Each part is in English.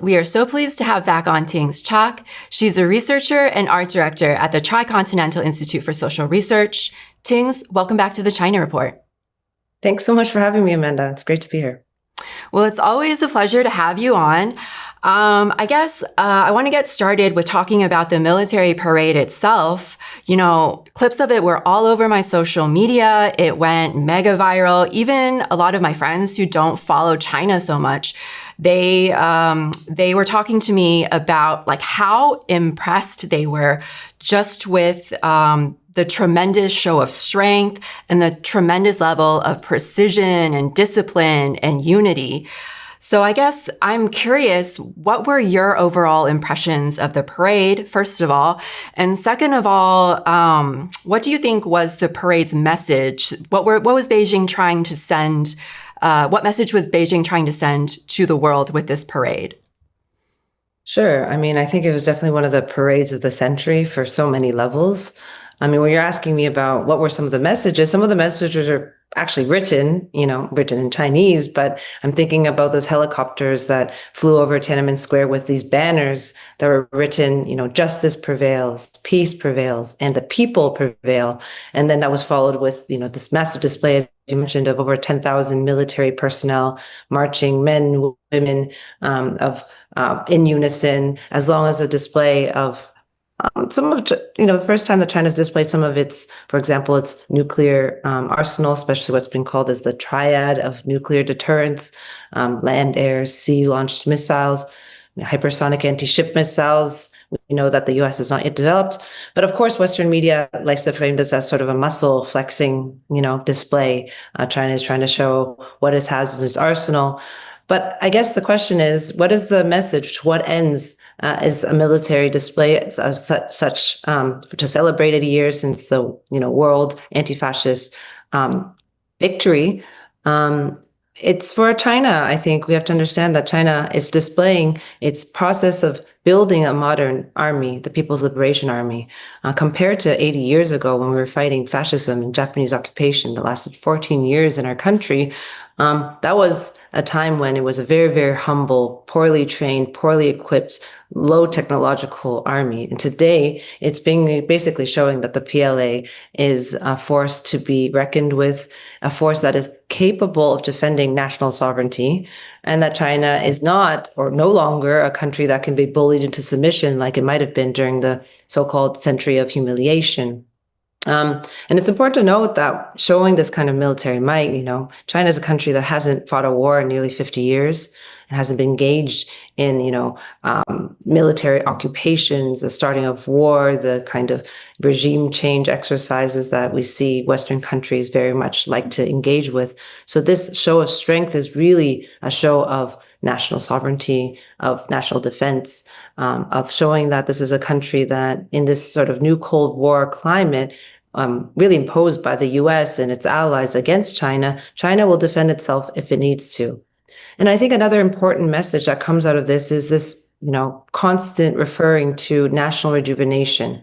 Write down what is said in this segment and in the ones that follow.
We are so pleased to have back on Tings Csak. She's a researcher and art director at the Tricontinental Institute for Social Research. Tings, welcome back to the China Report. Thanks so much for having me, Amanda. It's great to be here. Well, it's always a pleasure to have you on. I guess I want to get started with talking about the military parade itself. You know, clips of it were all over my social media. It went mega viral. Even a lot of my friends who don't follow China so much, they were talking to me about like how impressed they were just with the tremendous show of strength and the tremendous level of precision and discipline and unity. So I guess I'm curious, what were your overall impressions of the parade, first of all? And second of all, what do you think was the parade's message? What was Beijing trying to send? What message was Beijing trying to send to the world with this parade? Sure. I mean, I think it was definitely one of the parades of the century for so many levels. I mean, when you're asking me about what were some of the messages are actually written in Chinese, but I'm thinking about those helicopters that flew over Tiananmen Square with these banners that were written, justice prevails, peace prevails, and the people prevail. And then that was followed with, this massive display, as you mentioned, of over 10,000 military personnel marching, men, women, in unison, as long as a display of some of, the first time that China's displayed some of its, for example, its nuclear arsenal, especially what's been called as the triad of nuclear deterrence, land, air, sea launched missiles, hypersonic anti-ship missiles. We know that the US has not yet developed. But of course, Western media likes to frame this as sort of a muscle flexing, display. China is trying to show what it has in its arsenal. But I guess the question is, what is the message? To what ends is a military display of such to celebrate 80 years since the world anti-fascist victory? It's for China. I think we have to understand that China is displaying its process of building a modern army, the People's Liberation Army, compared to 80 years ago when we were fighting fascism and Japanese occupation that lasted 14 years in our country. That was a time when it was a very, very humble, poorly trained, poorly equipped, low technological army. And today it's basically showing that the PLA is a force to be reckoned with, a force that is capable of defending national sovereignty, and that China is not or no longer a country that can be bullied into submission like it might have been during the so-called century of humiliation. And it's important to note that showing this kind of military might, China is a country that hasn't fought a war in nearly 50 years and hasn't been engaged in, military occupations, the starting of war, the kind of regime change exercises that we see Western countries very much like to engage with. So this show of strength is really a show of national sovereignty, of national defense, of showing that this is a country that in this sort of new Cold War climate, really imposed by the US and its allies against China, China will defend itself if it needs to. And I think another important message that comes out of this is this, constant referring to national rejuvenation.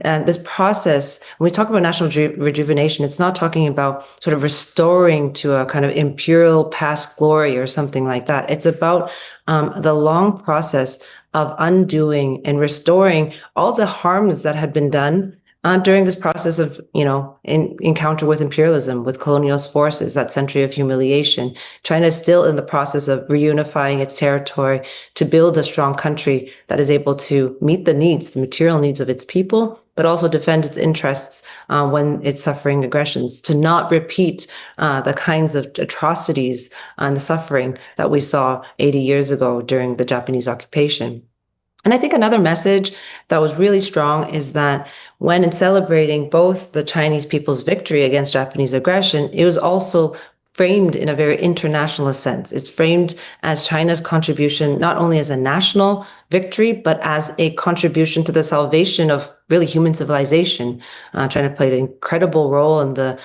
And this process, when we talk about national rejuvenation, it's not talking about sort of restoring to a kind of imperial past glory or something like that. It's about the long process of undoing and restoring all the harms that had been done during this process of, encounter with imperialism, with colonial forces, that century of humiliation. China is still in the process of reunifying its territory to build a strong country that is able to meet the needs, the material needs of its people, but also defend its interests when it's suffering aggressions, to not repeat the kinds of atrocities and the suffering that we saw 80 years ago during the Japanese occupation. And I think another message that was really strong is that when in celebrating both the Chinese people's victory against Japanese aggression, it was also framed in a very internationalist sense. It's framed as China's contribution, not only as a national victory, but as a contribution to the salvation of really human civilization. China played an incredible role in the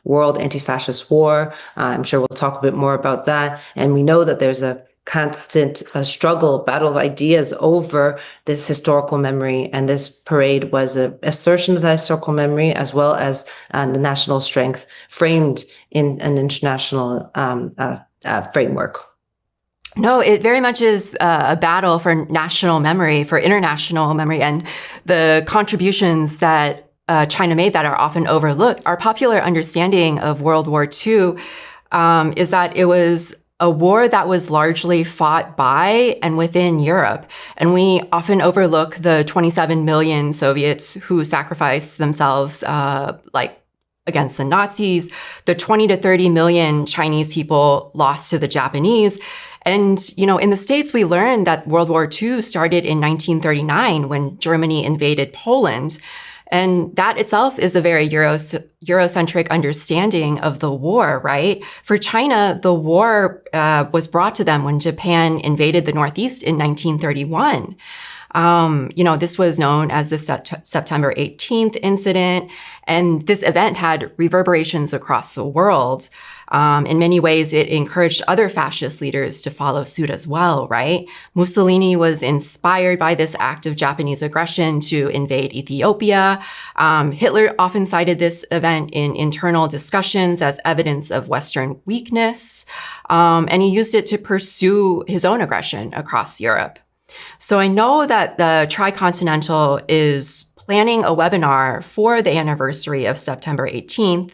World Anti-Fascist War. I'm sure we'll talk a bit more about that. And we know that there's a constant struggle, battle of ideas over this historical memory. And this parade was an assertion of that historical memory, as well as the national strength framed in an international framework. No, it very much is a battle for national memory, for international memory, and the contributions that China made that are often overlooked. Our popular understanding of World War II is that it was a war that was largely fought by and within Europe. And we often overlook the 27 million Soviets who sacrificed themselves against the Nazis, the 20 to 30 million Chinese people lost to the Japanese. And, in the States, we learned that World War II started in 1939 when Germany invaded Poland. And that itself is a very Eurocentric understanding of the war, right? For China, the war was brought to them when Japan invaded the Northeast in 1931. This was known as the September 18th incident, and this event had reverberations across the world. In many ways, it encouraged other fascist leaders to follow suit as well, right? Mussolini was inspired by this act of Japanese aggression to invade Ethiopia. Hitler often cited this event in internal discussions as evidence of Western weakness, and he used it to pursue his own aggression across Europe. So I know that the Tricontinental is planning a webinar for the anniversary of September 18th.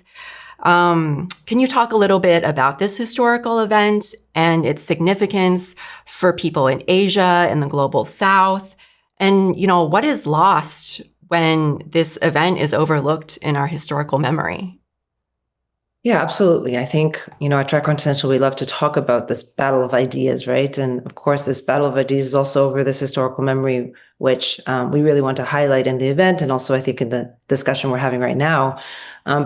Can you talk a little bit about this historical event and its significance for people in Asia and the global South? And, what is lost when this event is overlooked in our historical memory? Yeah, absolutely. I think, at Tricontinental, we love to talk about this battle of ideas, right? And of course, this battle of ideas is also over this historical memory, which we really want to highlight in the event. And also, I think in the discussion we're having right now,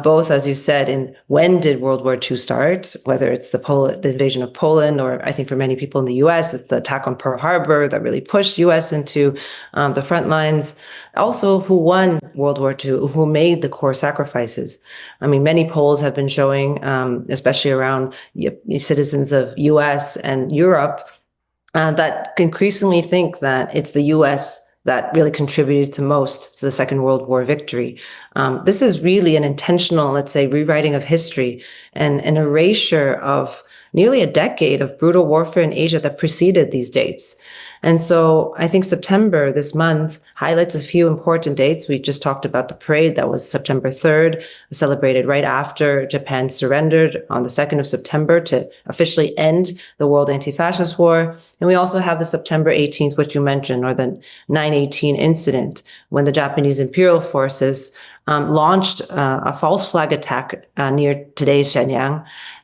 both, as you said, in when did World War II start, whether it's the invasion of Poland, or I think for many people in the US, it's the attack on Pearl Harbor that really pushed US into the front lines. Also, who won World War II, who made the core sacrifices. I mean, many polls have been showing, especially around citizens of US and Europe, that increasingly think that it's the US that really contributed to most to the Second World War victory. This is really an intentional, let's say, rewriting of history and an erasure of nearly a decade of brutal warfare in Asia that preceded these dates. And so I think September, this month, highlights a few important dates. We just talked about the parade that was September 3rd, celebrated right after Japan surrendered on the 2nd of September to officially end the World Anti-Fascist War. And we also have the September 18th, which you mentioned, or the 9/18 incident, when the Japanese imperial forces launched a false flag attack near today's Shenyang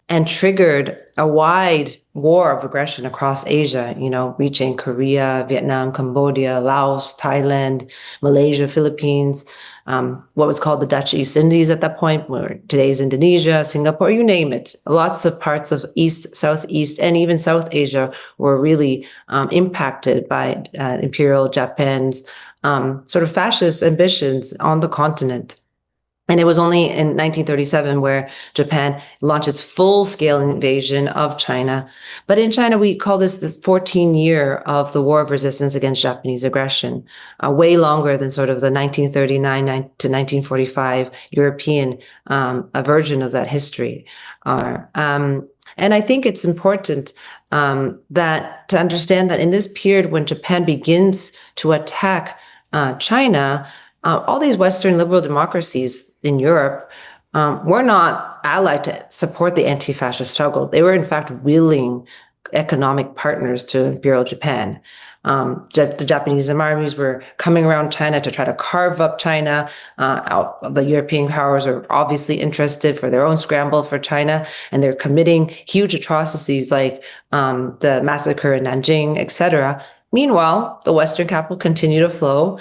and triggered a wide war of aggression across Asia, reaching Korea, Vietnam, Cambodia, Laos, Thailand, Malaysia, Philippines, what was called the Dutch East Indies at that point, where today's Indonesia, Singapore, you name it. Lots of parts of East, Southeast, and even South Asia were really impacted by Imperial Japan's sort of fascist ambitions on the continent. And it was only in 1937 where Japan launched its full-scale invasion of China. But in China, we call this the 14-year of the War of Resistance against Japanese aggression, way longer than sort of the 1939 to 1945 European version of that history. And I think it's important that to understand that in this period when Japan begins to attack China, all these Western liberal democracies in Europe were not allied to support the anti-fascist struggle. They were, in fact, willing economic partners to Imperial Japan. The Japanese armies were coming around China to try to carve up China. The European powers are obviously interested for their own scramble for China, and they're committing huge atrocities like the massacre in Nanjing, etc. Meanwhile, the Western capital continued to flow.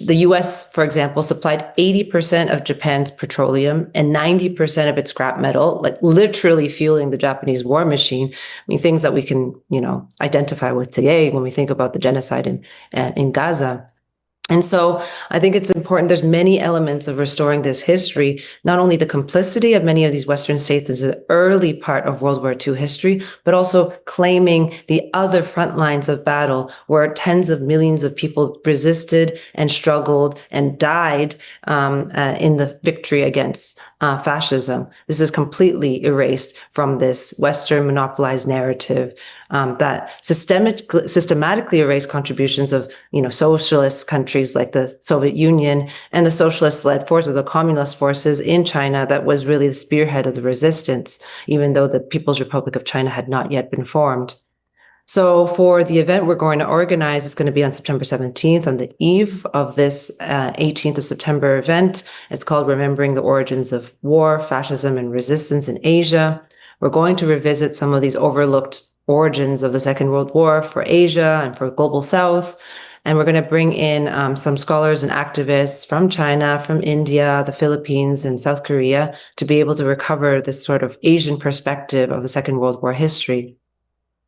The US, for example, supplied 80% of Japan's petroleum and 90% of its scrap metal, like literally fueling the Japanese war machine. I mean, things that we can, identify with today when we think about the genocide in Gaza. And so I think it's important. There's many elements of restoring this history, not only the complicity of many of these Western states as an early part of World War II history, but also claiming the other front lines of battle where tens of millions of people resisted and struggled and died in the victory against fascism. This is completely erased from this Western monopolized narrative that systematically erased contributions of, socialist countries like the Soviet Union and the socialist-led forces, the communist forces in China that was really the spearhead of the resistance, even though the People's Republic of China had not yet been formed. So for the event we're going to organize, it's going to be on September 17th, on the eve of this 18th of September event. It's called Remembering the Origins of War, Fascism, and Resistance in Asia. We're going to revisit some of these overlooked origins of the Second World War for Asia and for Global South. And we're going to bring in some scholars and activists from China, from India, the Philippines, and South Korea to be able to recover this sort of Asian perspective of the Second World War history.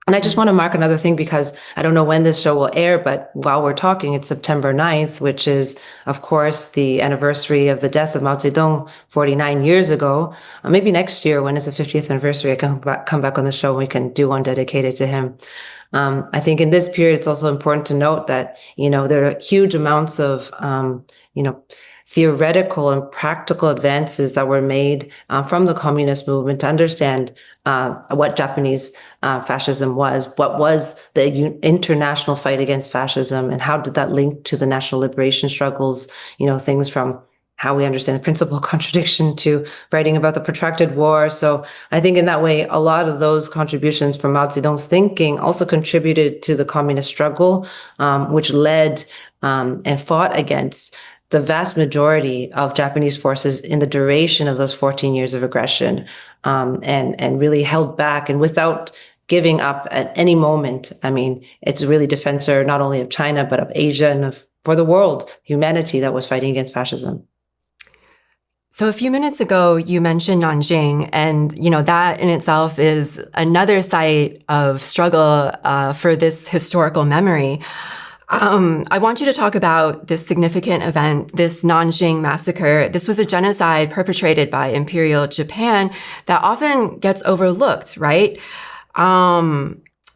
And I just want to mark another thing because I don't know when this show will air, but while we're talking, it's September 9th, which is, of course, the anniversary of the death of Mao Zedong 49 years ago. Maybe next year, when it's the 50th anniversary, I can come back on the show and we can do one dedicated to him. I think in this period, it's also important to note that, there are huge amounts of, theoretical and practical advances that were made from the communist movement to understand what Japanese fascism was, what was the international fight against fascism, and how did that link to the national liberation struggles, things from how we understand the principal contradiction to writing about the protracted war. So I think in that way, a lot of those contributions from Mao Zedong's thinking also contributed to the communist struggle, which led and fought against the vast majority of Japanese forces in the duration of those 14 years of aggression, and really held back and without giving up at any moment. I mean, it's really defensor not only of China, but of Asia and for the world, humanity that was fighting against fascism. So a few minutes ago, you mentioned Nanjing, and that in itself is another site of struggle for this historical memory. I want you to talk about this significant event, this Nanjing massacre. This was a genocide perpetrated by Imperial Japan that often gets overlooked, right?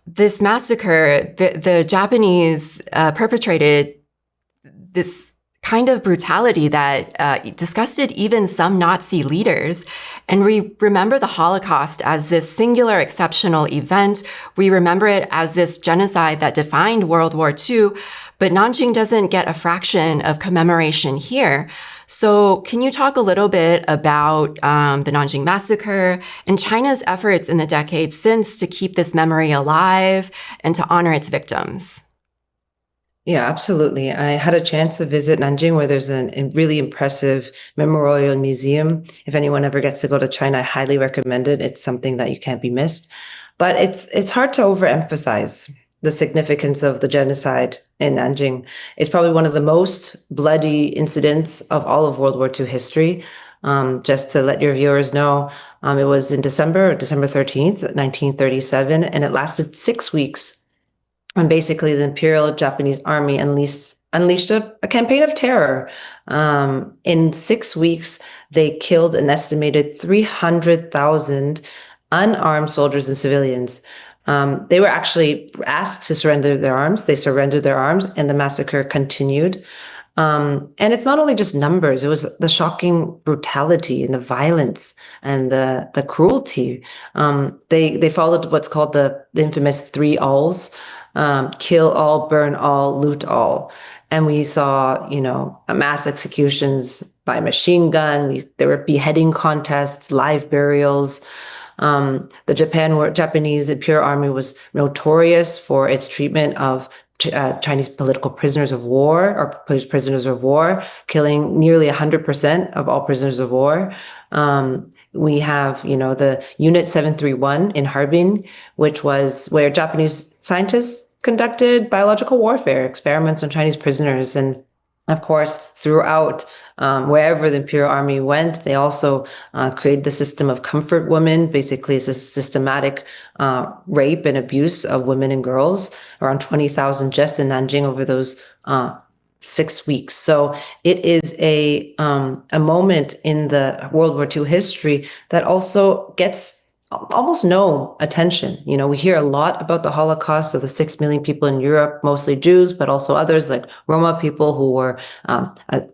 This massacre, the Japanese perpetrated this kind of brutality that disgusted even some Nazi leaders. And we remember the Holocaust as this singular exceptional event. We remember it as this genocide that defined World War II, but Nanjing doesn't get a fraction of commemoration here. So can you talk a little bit about the Nanjing massacre and China's efforts in the decades since to keep this memory alive and to honor its victims? Yeah, absolutely. I had a chance to visit Nanjing, where there's a really impressive memorial museum. If anyone ever gets to go to China, I highly recommend it. It's something that you can't be missed. But it's hard to overemphasize the significance of the genocide in Nanjing. It's probably one of the most bloody incidents of all of World War II history. Just to let your viewers know, it was in December 13th, 1937, and it lasted 6 weeks. And basically, the Imperial Japanese Army unleashed a campaign of terror. In 6 weeks, they killed an estimated 300,000 unarmed soldiers and civilians. They were actually asked to surrender their arms. They surrendered their arms, and the massacre continued. And it's not only just numbers, it was the shocking brutality and the violence and the cruelty. They followed what's called the infamous 3 alls. Kill all, burn all, loot all. And we saw, mass executions by machine gun. There were beheading contests, live burials. The Japanese Imperial Army was notorious for its treatment of Chinese political prisoners of war or prisoners of war, killing nearly 100% of all prisoners of war. We have, the Unit 731 in Harbin, which was where Japanese scientists conducted biological warfare experiments on Chinese prisoners. And of course, throughout wherever the Imperial Army went, they also created the system of comfort women. Basically, it's a systematic rape and abuse of women and girls, around 20,000 just in Nanjing over those 6 weeks. So it is a moment in the World War II history that also gets almost no attention. You know, we hear a lot about the Holocaust of the 6 million people in Europe, mostly Jews, but also others like Roma people who were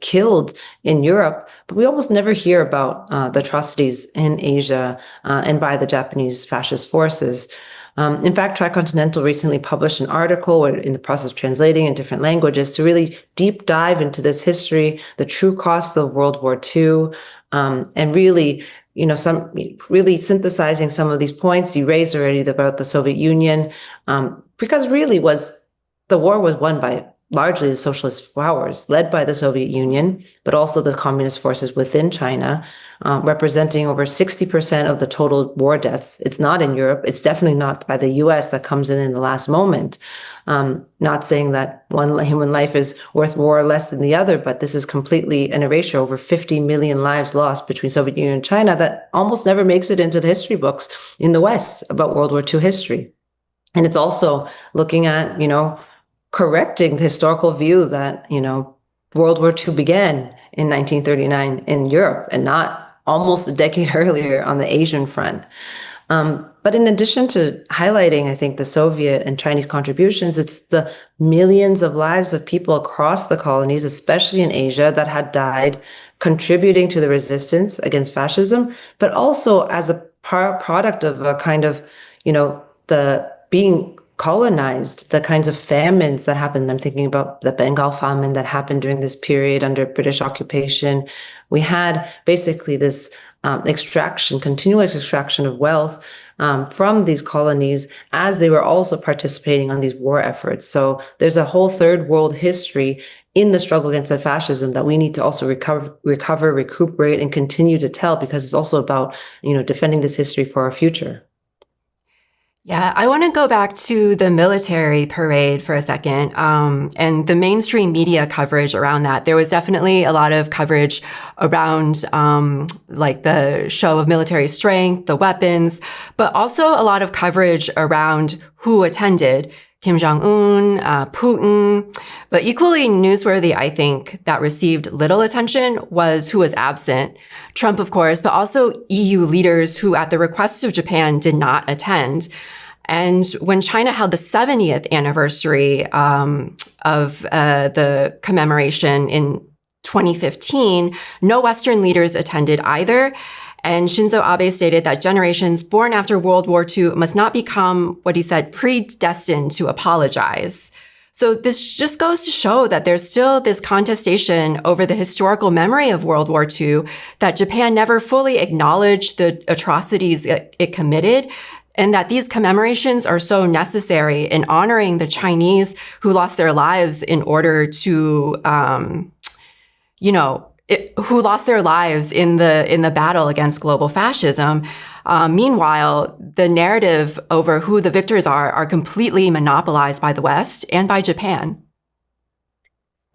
killed in Europe. But we almost never hear about the atrocities in Asia and by the Japanese fascist forces. In fact, Tricontinental recently published an article, we're in the process of translating in different languages, to really deep dive into this history, the true costs of World War II, and really, you know, really synthesizing some of these points you raised already about the Soviet Union, because really the war was won by largely the socialist powers led by the Soviet Union, but also the communist forces within China, representing over 60% of the total war deaths. It's not in Europe. It's definitely not by the US that comes in the last moment. Not saying that one human life is worth more or less than the other, but this is completely an erasure. Over 50 million lives lost between Soviet Union and China that almost never makes it into the history books in the West about World War II history. And it's also looking at, you know, correcting the historical view that, you know, World War II began in 1939 in Europe and not almost a decade earlier on the Asian front. But in addition to highlighting, I think, the Soviet and Chinese contributions, it's the millions of lives of people across the colonies, especially in Asia, that had died contributing to the resistance against fascism, but also as a product of a kind of, you know, the being colonized, the kinds of famines that happened. I'm thinking about the Bengal famine that happened during this period under British occupation. We had basically this continuous extraction of wealth from these colonies as they were also participating on these war efforts. So there's a whole third world history in the struggle against the fascism that we need to also recover, recuperate, and continue to tell, because it's also about, you know, defending this history for our future. Yeah, I want to go back to the military parade for a second, and the mainstream media coverage around that. There was definitely a lot of coverage around like the show of military strength, the weapons, but also a lot of coverage around who attended. Kim Jong-un, Putin. But equally newsworthy, I think, that received little attention was who was absent. Trump, of course, but also EU leaders who, at the request of Japan, did not attend. And when China held the 70th anniversary of the commemoration in 2015, no Western leaders attended either. And Shinzo Abe stated that generations born after World War II must not become, what he said, predestined to apologize. So this just goes to show that there's still this contestation over the historical memory of World War II, that Japan never fully acknowledged the atrocities it committed, and that these commemorations are so necessary in honoring the Chinese who lost their lives in order to, who lost their lives in the battle against global fascism. Meanwhile, the narrative over who the victors are completely monopolized by the West and by Japan.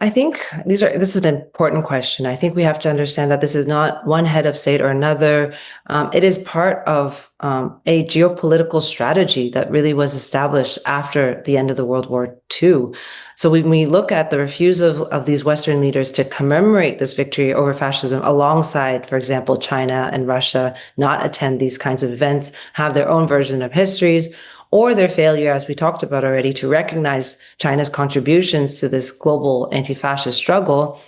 I think this is an important question. I think we have to understand that this is not one head of state or another. It is part of a geopolitical strategy that really was established after the end of the World War II. So when we look at the refusal of these Western leaders to commemorate this victory over fascism alongside, for example, China and Russia, not attend these kinds of events, have their own version of histories, or their failure, as we talked about already, to recognize China's contributions to this global anti-fascist struggle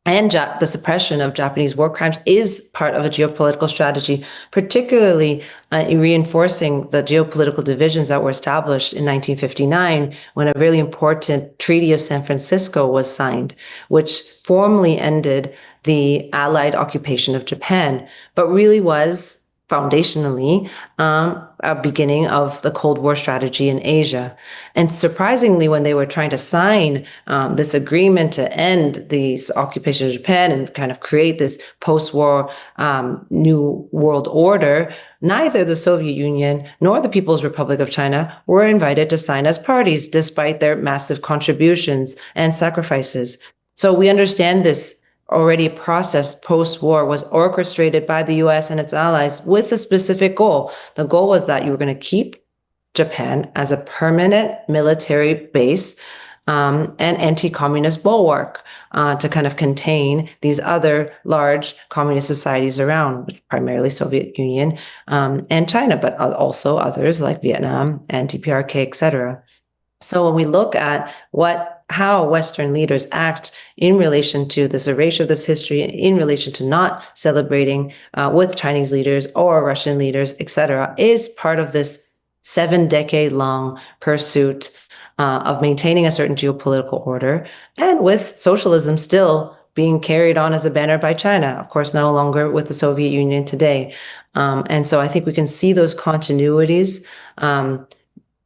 and the suppression of Japanese war crimes, is part of a geopolitical strategy, particularly in reinforcing the geopolitical divisions that were established in 1959 when a really important Treaty of San Francisco was signed, which formally ended the Allied occupation of Japan, but really was foundationally a beginning of the Cold War strategy in Asia. And surprisingly, when they were trying to sign this agreement to end the occupation of Japan and kind of create this post-war new world order, neither the Soviet Union nor the People's Republic of China were invited to sign as parties, despite their massive contributions and sacrifices. So we understand this already process post-war was orchestrated by the US and its allies with a specific goal. The goal was that you were going to keep Japan as a permanent military base and anti-communist bulwark to kind of contain these other large communist societies around, primarily Soviet Union and China, but also others like Vietnam and DPRK, etc. So when we look at how Western leaders act in relation to this erasure of this history, in relation to not celebrating with Chinese leaders or Russian leaders, etc., is part of this 7-decade-long pursuit of maintaining a certain geopolitical order, and with socialism still being carried on as a banner by China, of course, no longer with the Soviet Union today. And so I think we can see those continuities.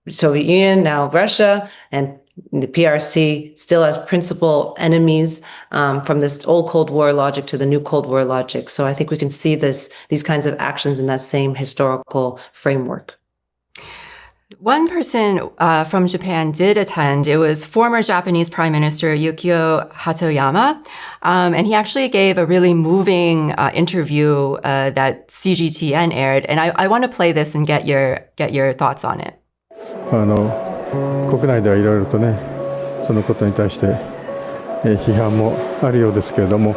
Soviet Union, now Russia, and the PRC still as principal enemies from this old Cold War logic to the new Cold War logic. So I think we can see these kinds of actions in that same historical framework. One person from Japan did attend. It was former Japanese Prime Minister Yukio Hatoyama. And he actually gave a really moving interview that CGTN aired. And I want to play this and get your thoughts on it. 国内ではいろいろとね、そのことに対して批判もあるようですけれども、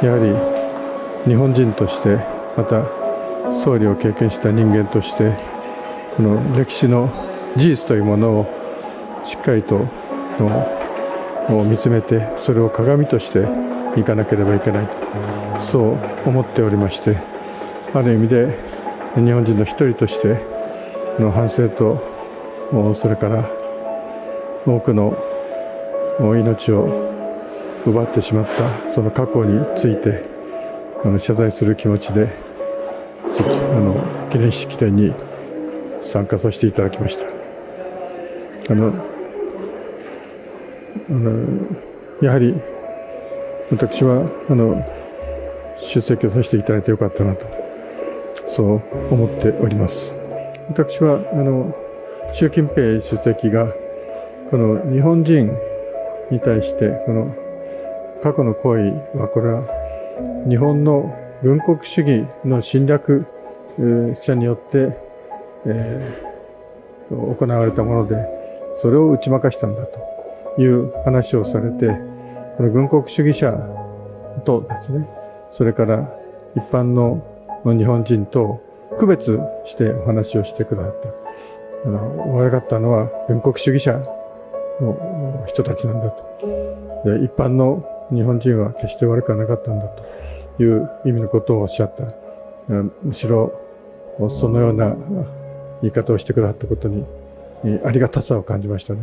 やはり日本人として、また総理を経験した人間として、この歴史の事実というものをしっかりと見つめて、それを鏡としていかなければいけないと、そう思っておりまして、ある意味で日本人の一人としての反省と、それから多くの命を奪ってしまったその過去について謝罪する気持ちで記念式典に参加させていただきました。やはり私は出席をさせていただいてよかったなと、そう思っております。私は習近平主席がこの日本人に対してこの過去の行為は、これは日本の軍国主義の侵略者によって行われたもので、それを打ち負かしたんだという話をされて、この軍国主義者とですね、それから一般の日本人と区別してお話をしてくださった。悪かったのは軍国主義者の人たちなんだと。で、一般の日本人は決して悪くはなかったんだという意味のことをおっしゃった。むしろそのような言い方をしてくださったことにありがたさを感じましたね。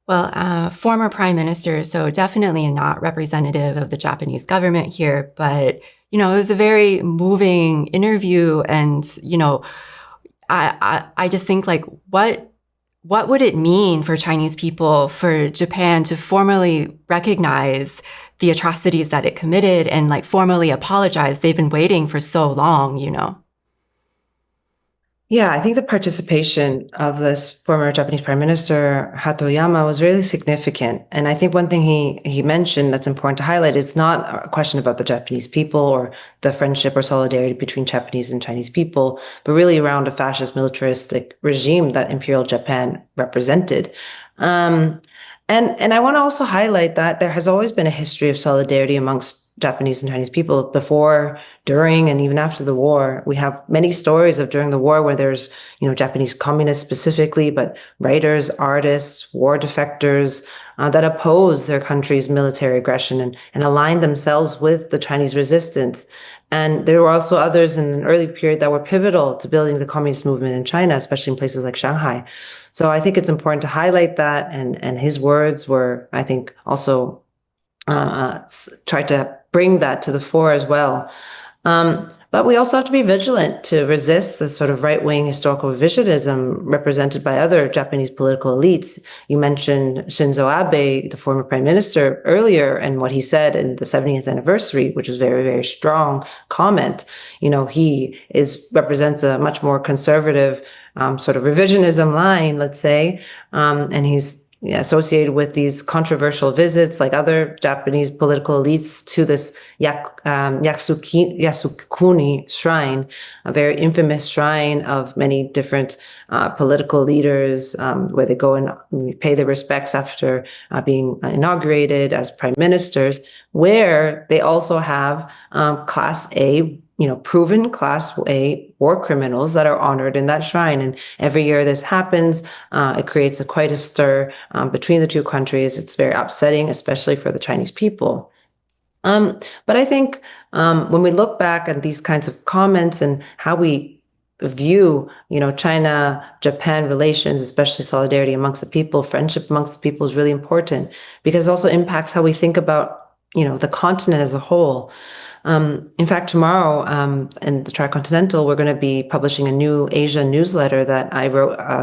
Well, former prime minister, so definitely not representative of the Japanese government here, but, it was a very moving interview. And, I just think like, what would it mean for Chinese people, for Japan to formally recognize the atrocities that it committed and like formally apologize? They've been waiting for so long, Yeah, I think the participation of this former Japanese Prime Minister Hatoyama was really significant. And I think one thing he mentioned that's important to highlight, it's not a question about the Japanese people or the friendship or solidarity between Japanese and Chinese people, but really around a fascist militaristic regime that Imperial Japan represented. And I want to also highlight that there has always been a history of solidarity amongst Japanese and Chinese people before, during, and even after the war. We have many stories of during the war where there's, Japanese communists specifically, but writers, artists, war defectors that oppose their country's military aggression and align themselves with the Chinese resistance. And there were also others in an early period that were pivotal to building the communist movement in China, especially in places like Shanghai. So I think it's important to highlight that. And his words were, I think, also tried to bring that to the fore as well. But we also have to be vigilant to resist the sort of right-wing historical revisionism represented by other Japanese political elites. You mentioned Shinzo Abe, the former prime minister, earlier, and what he said in the 70th anniversary, which was very, very strong comment. He represents a much more conservative sort of revisionism line, let's say, and he's associated with these controversial visits, like other Japanese political elites, to this Yasukuni shrine, a very infamous shrine of many different political leaders, where they go and pay their respects after being inaugurated as prime ministers, where they also have Class A, proven Class A war criminals that are honored in that shrine. And every year this happens, it creates quite a stir between the two countries. It's very upsetting, especially for the Chinese people. But I think when we look back at these kinds of comments and how we view, China-Japan relations, especially solidarity amongst the people, friendship amongst the people is really important, because it also impacts how we think about, the continent as a whole. In fact, tomorrow in the Tricontinental, we're going to be publishing a new Asia newsletter that I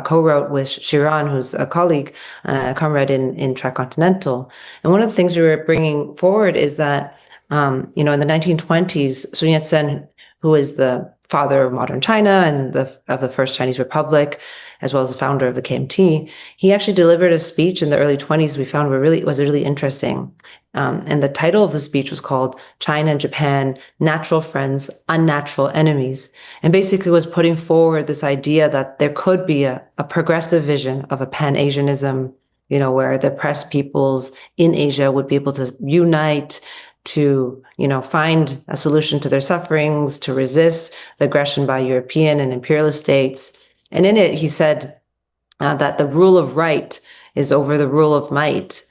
co-wrote with Shiran, who's a colleague, a comrade in Tricontinental. And one of the things we were bringing forward is that, in the 1920s, Sun Yat-sen, who is the father of modern China and of the first Chinese Republic, as well as the founder of the KMT, he actually delivered a speech in the early 20s we found was really interesting. And the title of the speech was called China and Japan, Natural Friends, Unnatural Enemies, and basically was putting forward this idea that there could be a progressive vision of a Pan-Asianism, where the oppressed peoples in Asia would be able to unite, to, find a solution to their sufferings, to resist the aggression by European and imperialist states. And in it, he said that the rule of right is over the rule of might.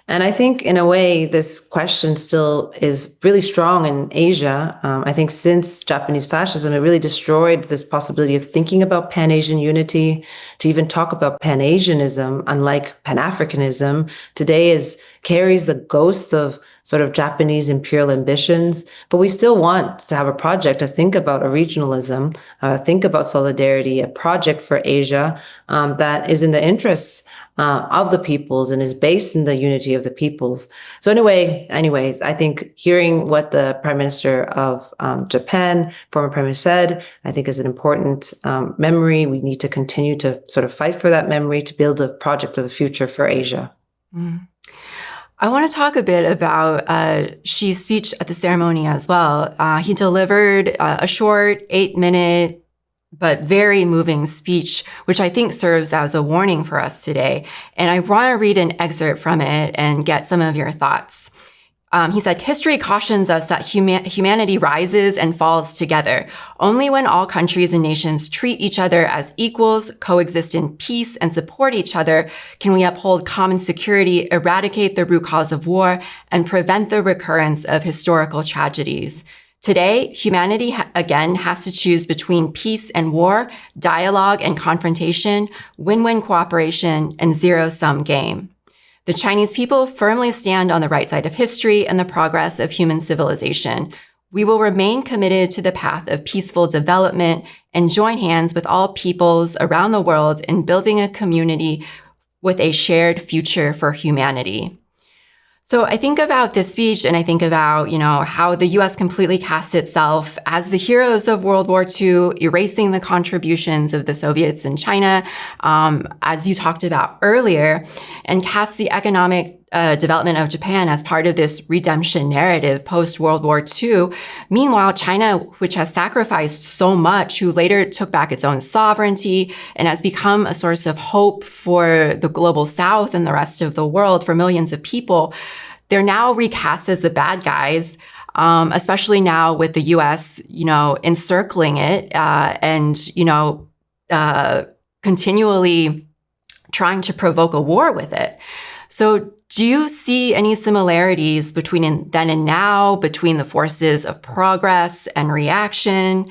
And I think, in a way, this question still is really strong in Asia. I think since Japanese fascism, it really destroyed this possibility of thinking about Pan-Asian unity. To even talk about Pan-Asianism, unlike Pan-Africanism, today carries the ghost of sort of Japanese imperial ambitions. But we still want to have a project to think about a regionalism, think about solidarity, a project for Asia that is in the interests of the peoples and is based in the unity of the peoples. So anyways, I think hearing what the Prime Minister of Japan, former Prime Minister, said, I think is an important memory. We need to continue to sort of fight for that memory to build a project of the future for Asia. Mm. I want to talk a bit about Xi's speech at the ceremony as well. He delivered a short 8-minute but very moving speech, which I think serves as a warning for us today. And I want to read an excerpt from it and get some of your thoughts. He said, "History cautions us that humanity rises and falls together. Only when all countries and nations treat each other as equals, coexist in peace, and support each other can we uphold common security, eradicate the root cause of war, and prevent the recurrence of historical tragedies. Today, humanity again has to choose between peace and war, dialogue and confrontation, win-win cooperation, and zero-sum game. The Chinese people firmly stand on the right side of history and the progress of human civilization. We will remain committed to the path of peaceful development and join hands with all peoples around the world in building a community with a shared future for humanity." So I think about this speech and I think about, how the U.S. completely cast itself as the heroes of World War II, erasing the contributions of the Soviets in China, as you talked about earlier, and cast the economic development of Japan as part of this redemption narrative post-World War II. Meanwhile, China, which has sacrificed so much, who later took back its own sovereignty and has become a source of hope for the global South and the rest of the world for millions of people, they're now recast as the bad guys, especially now with the U.S., encircling it and continually trying to provoke a war with it. So do you see any similarities between then and now, between the forces of progress and reaction?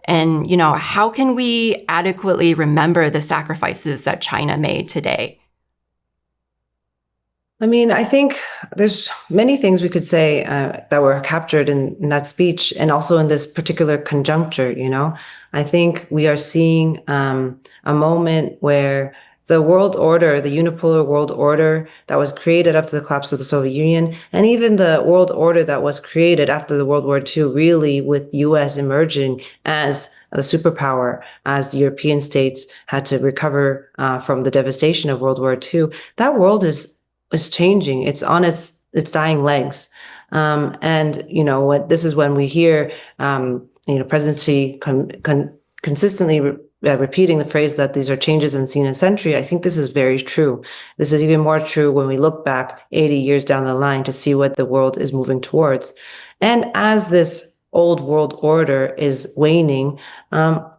And, how can we adequately remember the sacrifices that China made today? I think there's many things we could say that were captured in that speech and also in this particular conjuncture, I think we are seeing a moment where the world order, the unipolar world order that was created after the collapse of the Soviet Union, and even the world order that was created after the World War II, really with US emerging as a superpower, as European states had to recover from the devastation of World War II, that world is changing. It's on its dying legs. And, this is when we hear, President Xi consistently repeating the phrase that these are changes unseen in a century. I think this is very true. This is even more true when we look back 80 years down the line to see what the world is moving towards. And as this old world order is waning,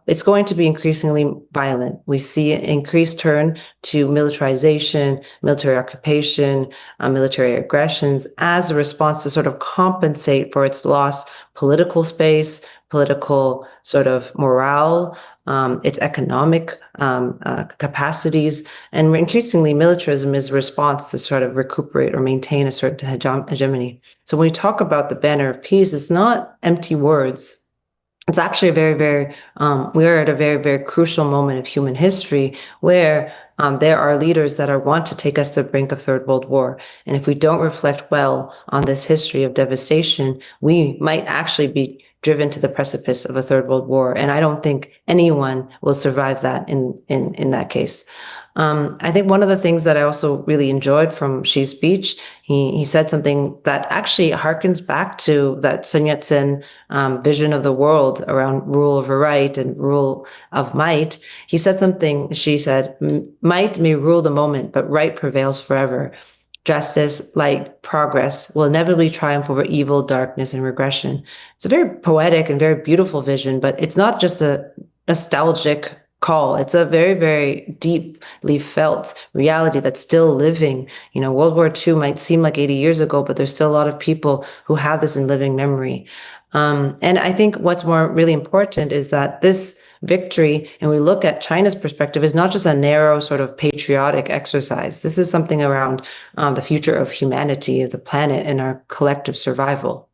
it's going to be increasingly violent. We see an increased turn to militarization, military occupation, military aggressions as a response to sort of compensate for its lost political space, political sort of morale, its economic capacities, and increasingly militarism is a response to sort of recuperate or maintain a certain hegemony. So when we talk about the banner of peace, it's not empty words. It's actually we're at a very, very crucial moment of human history where there are leaders that want to take us to the brink of Third World War. And if we don't reflect well on this history of devastation, we might actually be driven to the precipice of a Third World War. And I don't think anyone will survive that in that case. I think one of the things that I also really enjoyed from Xi's speech, he said something that actually harkens back to that Sun Yat-sen vision of the world around rule over right and rule of might. He said something, Xi said, might may rule the moment, but right prevails forever. Justice, light, progress will inevitably triumph over evil, darkness, and regression. It's a very poetic and very beautiful vision, but it's not just a nostalgic call. It's a very, very deeply felt reality that's still living. World War II might seem like 80 years ago, but there's still a lot of people who have this in living memory. And I think what's more really important is that this victory, and we look at China's perspective, is not just a narrow sort of patriotic exercise. This is something around the future of humanity, of the planet, and our collective survival.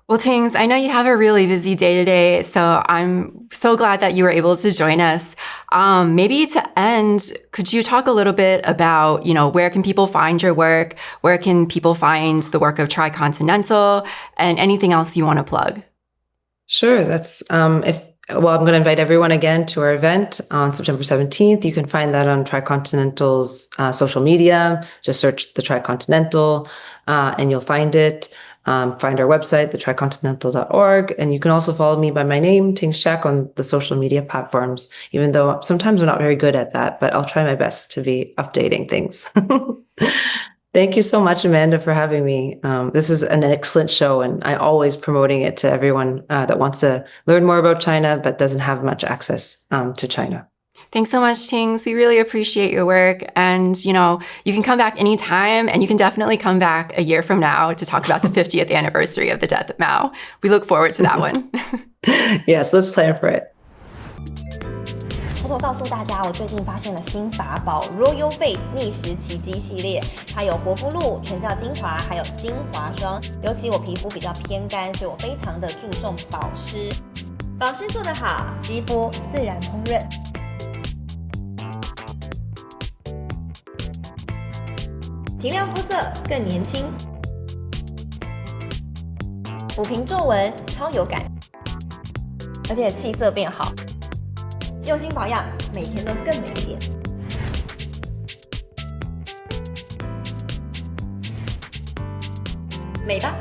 Well, Tings, I know you have a really busy day today, so I'm so glad that you were able to join us. Maybe to end, could you talk a little bit about, where can people find your work? Where can people find the work of Tricontinental and anything else you want to plug? Sure. That's I'm going to invite everyone again to our event on September 17th. You can find that on Tricontinental's social media. Just search the Tricontinental and you'll find it. Find our website, thetricontinental.org. And you can also follow me by my name, Tings Csak, on the social media platforms, even though sometimes I'm not very good at that, but I'll try my best to be updating things. Thank you so much, Amanda, for having me. This is an excellent show, and I'm always promoting it to everyone that wants to learn more about China but doesn't have much access to China. Thanks so much, Tings. We really appreciate your work. And, you can come back anytime, and you can definitely come back a year from now to talk about the 50th anniversary of the death of Mao. We look forward to that one. Yes, let's plan for it. 偷偷告诉大家，我最近发现了新法宝 Royal Face 逆时奇迹系列，它有活肤露、全效精华，还有精华霜。尤其我皮肤比较偏干，所以我非常的注重保湿。保湿做得好，肌肤自然烹润。提亮肤色更年轻，抚平皱纹超有感，而且气色变好。用心保养，每天都更美一点。美吧。